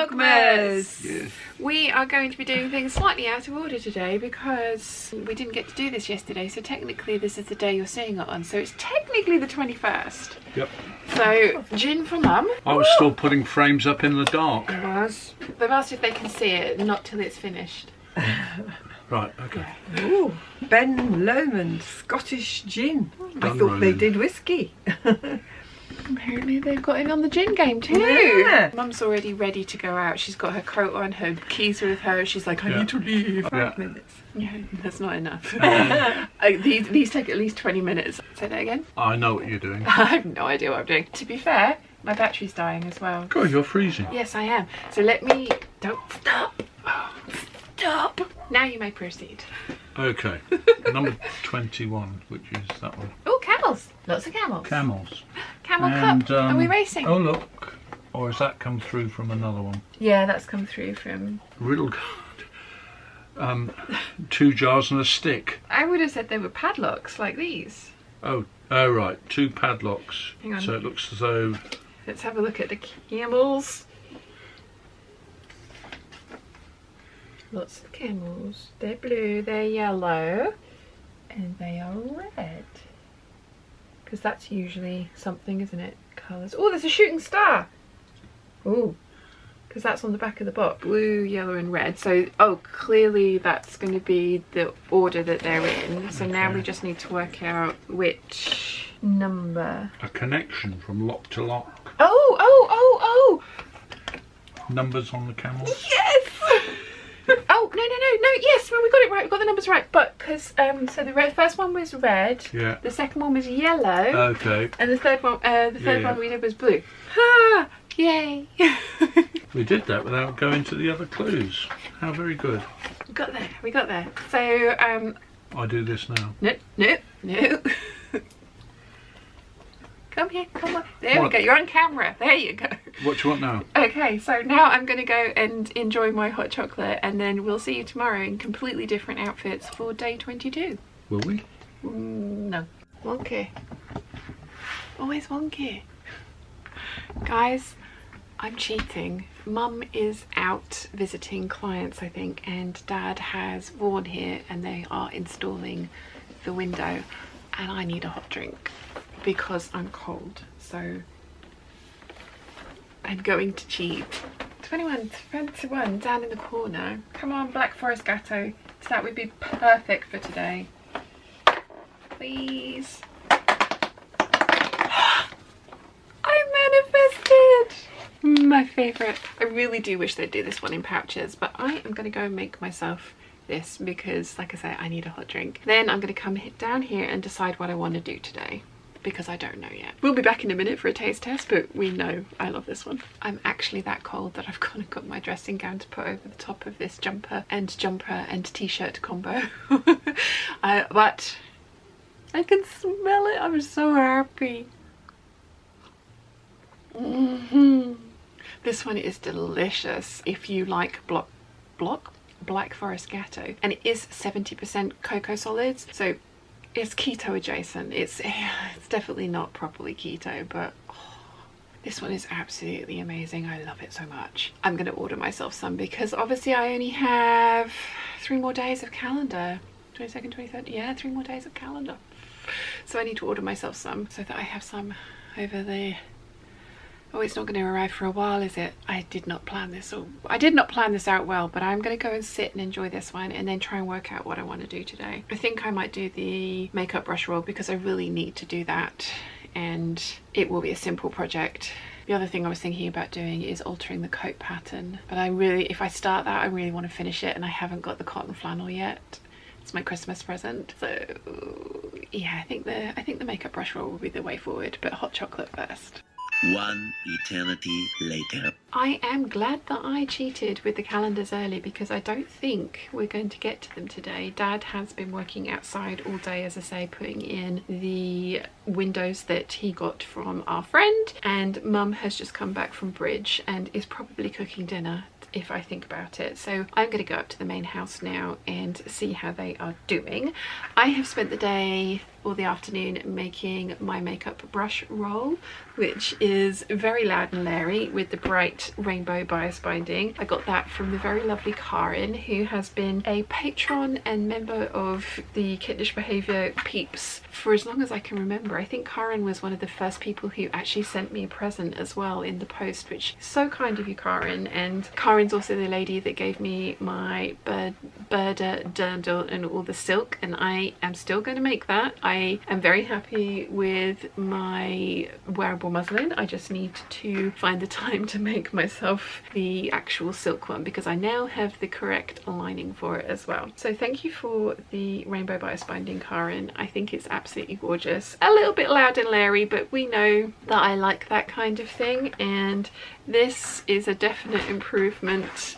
Vlogmas! Yes. We are going to be doing things slightly out of order today because we didn't get to do this yesterday, so technically this is the day you're seeing it on, so it's technically the 21st. Yep. So, gin for Mum. I was still putting frames up in the dark. It was. They've asked if they can see it, not till it's finished. Right, okay. Yeah. Ooh, Ben Lomond Scottish gin. I Done, thought they Roman. did whiskey. Apparently they've got in on the gin game too. Yeah. Mum's already ready to go out. She's got her coat on, her keys are with her. She's like, I Yeah. need to leave. 5 minutes. Yeah, that's not enough. These take at least 20 minutes. Say that again. I know what you're doing. I have no idea what I'm doing. To be fair, my battery's dying as well. God, you're freezing. Yes, I am. So let me... Don't stop. Stop. Now you may proceed. Okay. Number 21, which is that one. Oh, camels. Lots of camels. Camels. Camel And, Cup. Are we racing? Oh, look. Or has that come through from another one? Yeah, that's come through from... Riddle card. 2 jars and a stick. I would have said they were padlocks like these. Oh, right. 2 padlocks. Hang on. So it looks as though... Let's have a look at the camels. Lots of camels. They're blue, they're yellow, and they are red. Because that's usually something, isn't it? Colours. Oh, there's a shooting star! Oh, because that's on the back of the box. Blue, yellow and red. So, oh, clearly that's going to be the order that they're in. So now we just need to work out which number. A connection from lock to lock. Oh, oh, oh, oh! Numbers on the camels. Yes! Oh, no, yes, well, we got it right, we got the numbers right, but, because, so the first one was red, Yeah. the second one was yellow, Okay. and the third one, Yeah. we did was blue. Ah, yay! We did that without going to the other clues. How very good. we got there. So, I do this now. no. Come here, come on. There What? we go, you're on camera, there you go. What do you want now? Okay, so now I'm going to go and enjoy my hot chocolate, and then we'll see you tomorrow in completely different outfits for day 22. Will we? No. Wonky. Always wonky. Guys, I'm cheating. Mum is out visiting clients, I think, and Dad has Vaughan here and they are installing the window, and I need a hot drink because I'm cold, so I'm going to cheat. 21 down in the corner. Come on, Black Forest Gatto. So that would be perfect for today. Please. I manifested! My favourite. I really do wish they'd do this one in pouches, but I am going to go and make myself this because, like I say, I need a hot drink. Then I'm going to come down here and decide what I want to do today, because I don't know yet. We'll be back in a minute for a taste test, but we know I love this one. I'm actually that cold that I've kind of got my dressing gown to put over the top of this jumper and t-shirt combo. But I can smell it. I'm so happy. This one is delicious if you like Black Forest Gatto, and it is 70% cocoa solids, so it's keto adjacent. It's definitely not properly keto, but this one is absolutely amazing. I love it so much. I'm going to order myself some because obviously I only have 3 more days of calendar. 22nd, 23rd, yeah, 3 more days of calendar. So I need to order myself some so that I have some over there. Oh, it's not going to arrive for a while, is it? I did not plan this. I did not plan this out well, but I'm going to go and sit and enjoy this one and then try and work out what I want to do today. I think I might do the makeup brush roll because I really need to do that, and it will be a simple project. The other thing I was thinking about doing is altering the coat pattern, but I really, if I start that, I really want to finish it, and I haven't got the cotton flannel yet. It's my Christmas present. So yeah, I think the makeup brush roll will be the way forward, but hot chocolate first. 1 eternity later. I am glad that I cheated with the calendars early because I don't think we're going to get to them today. Dad has been working outside all day, as I say, putting in the windows that he got from our friend, and Mum has just come back from bridge and is probably cooking dinner if I think about it. So I'm going to go up to the main house now and see how they are doing. I have spent the day all the afternoon making my makeup brush roll, which is very loud and leery with the bright rainbow bias binding. I got that from the very lovely Karen, who has been a patron and member of the Kittenish Behaviour Peeps for as long as I can remember. I think Karen was one of the first people who actually sent me a present as well in the post, which is so kind of you, Karen. And Karen's also the lady that gave me my dirndl and all the silk, and I am still going to make that. I am very happy with my wearable muslin. I just need to find the time to make myself the actual silk one, because I now have the correct lining for it as well. So thank you for the rainbow bias binding, Karen. I think it's absolutely gorgeous. A little bit loud and leery, but we know that I like that kind of thing, and this is a definite improvement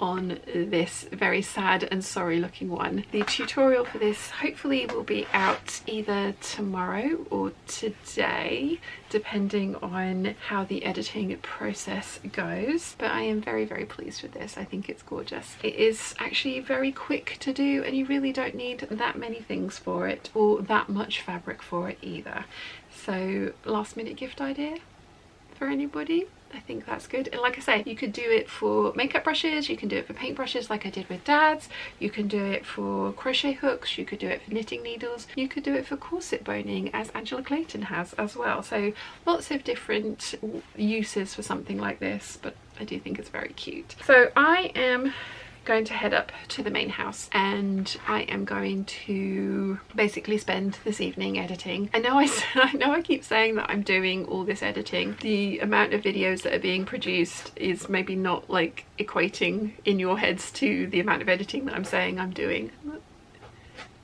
on this very sad and sorry looking one. The tutorial for this hopefully will be out either tomorrow or today, depending on how the editing process goes, but I am very, very pleased with this. I think it's gorgeous. It is actually very quick to do, and you really don't need that many things for it or that much fabric for it either. So last minute gift idea for anybody? I think that's good. And like I say, you could do it for makeup brushes, you can do it for paint brushes like I did with Dad's, you can do it for crochet hooks, you could do it for knitting needles, you could do it for corset boning as Angela Clayton has as well. So lots of different uses for something like this, but I do think it's very cute. So I am going to head up to the main house, and I am going to basically spend this evening editing. I know I keep saying that I'm doing all this editing. The amount of videos that are being produced is maybe not like equating in your heads to the amount of editing that I'm saying I'm doing.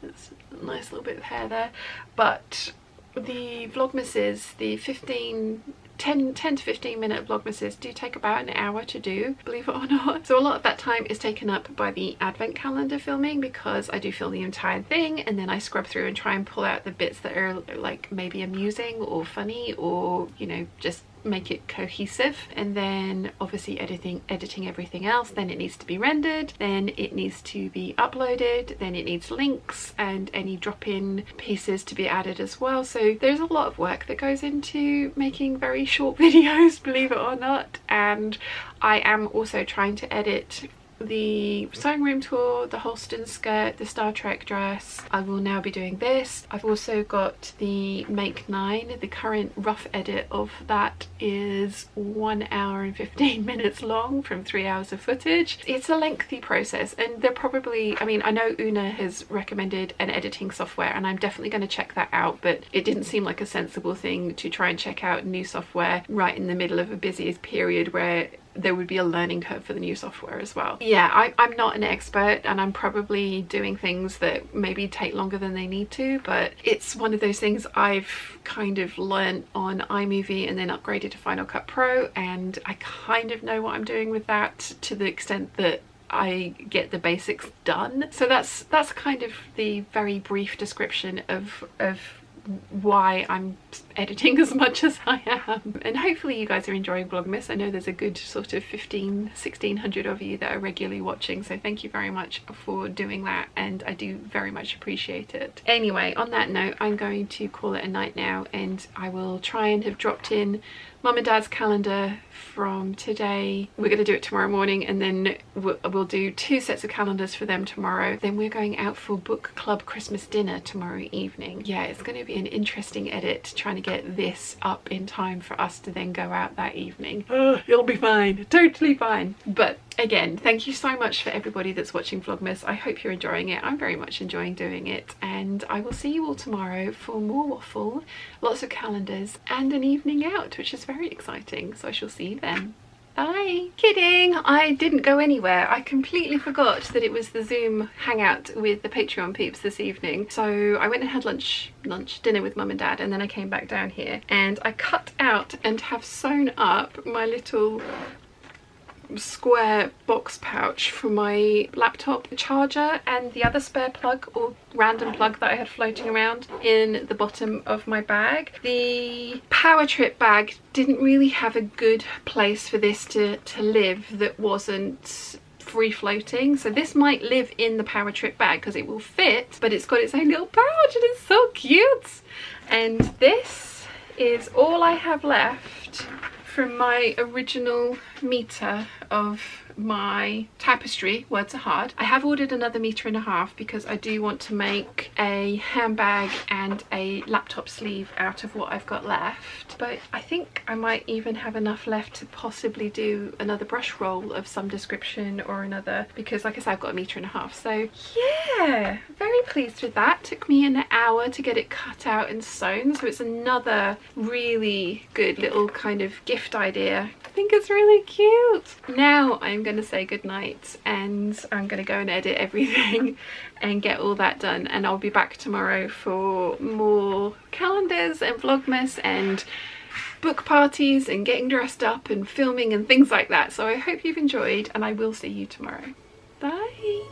That's a nice little bit of hair there. But the Vlogmases, the 10 to 15 minute Vlogmases do take about an hour to do, believe it or not. So a lot of that time is taken up by the advent calendar filming, because I do film the entire thing and then I scrub through and try and pull out the bits that are like maybe amusing or funny, or you know, just make it cohesive. And then obviously editing everything else. Then it needs to be rendered, then it needs to be uploaded, then it needs links and any drop-in pieces to be added as well. So there's a lot of work that goes into making very short videos, believe it or not. And I am also trying to edit the sewing room tour, the Holston skirt, the Star Trek dress. I will now be doing this. I've also got the Make 9. The current rough edit of that is 1 hour and 15 minutes long from 3 hours of footage. It's a lengthy process, and they're probably, I mean, I know Una has recommended an editing software and I'm definitely going to check that out, but it didn't seem like a sensible thing to try and check out new software right in the middle of a busiest period where there would be a learning curve for the new software as well. Yeah, I'm not an expert, and I'm probably doing things that maybe take longer than they need to, but it's one of those things I've kind of learnt on iMovie and then upgraded to Final Cut Pro, and I kind of know what I'm doing with that to the extent that I get the basics done. So that's kind of the very brief description of why I'm editing as much as I am. And hopefully you guys are enjoying Vlogmas. I know there's a good sort of 1600 of you that are regularly watching, so thank you very much for doing that, and I do very much appreciate it. Anyway, on that note, I'm going to call it a night now, and I will try and have dropped in Mum and Dad's calendar from today. We're going to do it tomorrow morning, and then we'll do 2 sets of calendars for them tomorrow. Then we're going out for book club Christmas dinner tomorrow evening. Yeah, it's going to be an interesting edit trying to get this up in time for us to then go out that evening. It'll be fine, totally fine. But again, thank you so much for everybody that's watching Vlogmas. I hope you're enjoying it. I'm very much enjoying doing it, and I will see you all tomorrow for more waffle, lots of calendars, and an evening out, which is very exciting. So I shall see you then. Bye. Kidding, I didn't go anywhere. I completely forgot that it was the Zoom hangout with the Patreon peeps this evening. So I went and had dinner with Mum and Dad, and then I came back down here and I cut out and have sewn up my little square box pouch for my laptop charger and the other spare plug or random plug that I had floating around in the bottom of my bag. The power trip bag didn't really have a good place for this to live that wasn't free floating. So this might live in the Power Trip bag because it will fit, but it's got its own little pouch and it's so cute. And this is all I have left from my original meter of my tapestry. Words are hard. I have ordered another 1.5 meters because I do want to make a handbag and a laptop sleeve out of what I've got left, but I think I might even have enough left to possibly do another brush roll of some description or another, because like I said, I've got 1.5 meters. So yeah, very pleased with that. Took me an hour to get it cut out and sewn, so it's another really good little kind of gift idea. I think it's really cute. Now I'm going to say goodnight and I'm going to go and edit everything and get all that done, and I'll be back tomorrow for more calendars and Vlogmas and book parties and getting dressed up and filming and things like that. So I hope you've enjoyed, and I will see you tomorrow. Bye.